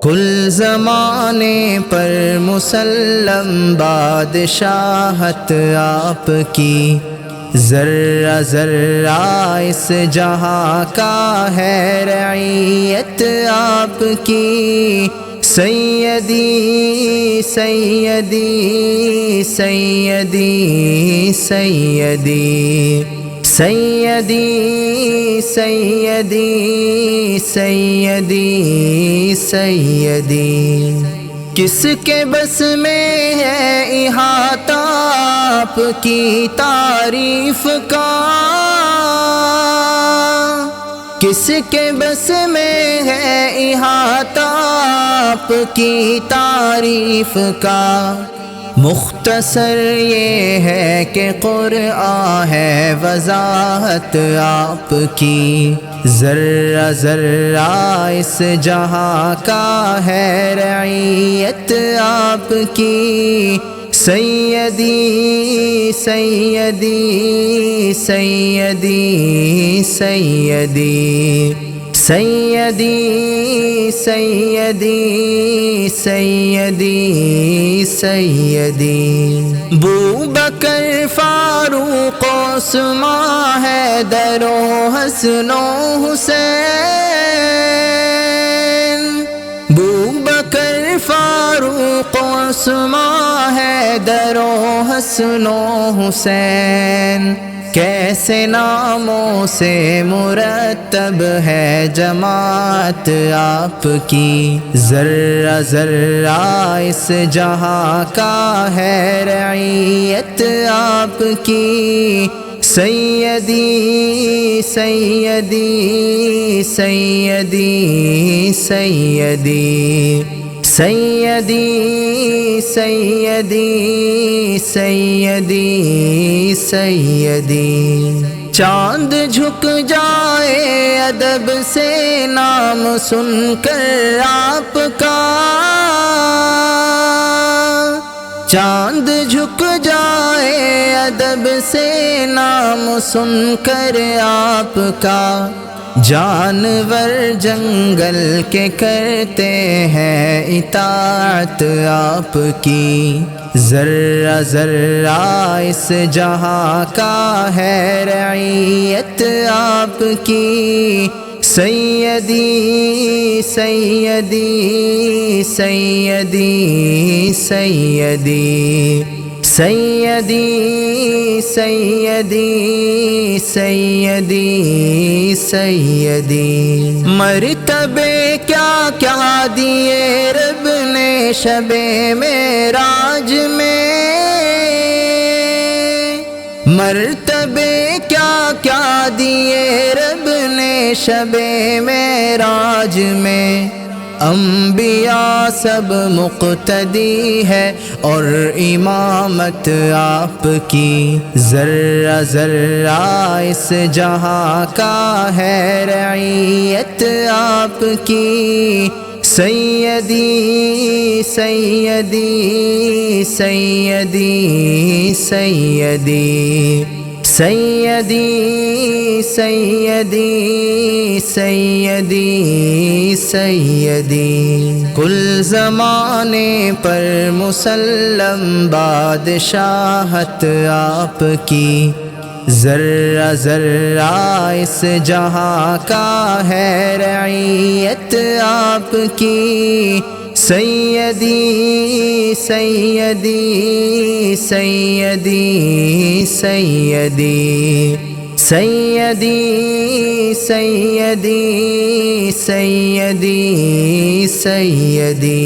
کل زمانے پر مسلم بادشاہت آپ کی، ذرہ ذرہ اس جہاں کا ہے رعیت آپ کی۔ سیدی سیدی سیدی سیدی سیدی سیدی سیدی سیدی، کس کے بس میں ہے احاطہ آپ کی تعریف کا، کس کے بس میں ہے احاطہ آپ کی تعریف کا۔ مختصر یہ ہے کہ قرآن ہے وضاحت آپ کی، ذرہ ذرہ اس جہاں کا ہے رعیت آپ کی۔ سیدی سیدی سیدی سیدی سیدی سیدی سیدی سیدی، بوبکر فاروق عثمان حیدر و حسن و حسین، بوبکر فاروق عثمان حیدر و حسن و حسین، کیسے ناموں سے مرتب ہے جماعت آپ کی، ذرہ ذرہ اس جہاں کا ہے رعیت آپ کی۔ سیدی سیدی سیدی سیدی سیدی سیدی سیدی سیدی، چاند جھک جائے ادب سے نام سن کر آپ کا، چاند جھک جائے ادب سے نام سن کر آپ کا، جانور جنگل کے کرتے ہیں اطاعت آپ کی، ذرہ ذرہ اس جہاں کا ہے رعیت آپ کی۔ سیدی سیدی سیدی سیدی سیدی سیدی سیدی سیدی، مرتبے کیا کیا دیے رب نے شب معراج میں، مرتبے کیا کیا دیے رب نے شب معراج میں، انبیاء سب مقتدی ہے اور امامت آپ کی، ذرہ ذرہ اس جہاں کا ہے رعیت آپ کی۔ سیدی سیدی سیدی سیدی سیدی سیدی سیدی سیدی، کل زمانے پر مسلم بادشاہت آپ کی، ذرہ ذرہ اس جہاں کا ہے رعیت آپ کی۔ سیدی سیدی سیدی سیدی سیدی سیدی سیدی سیدی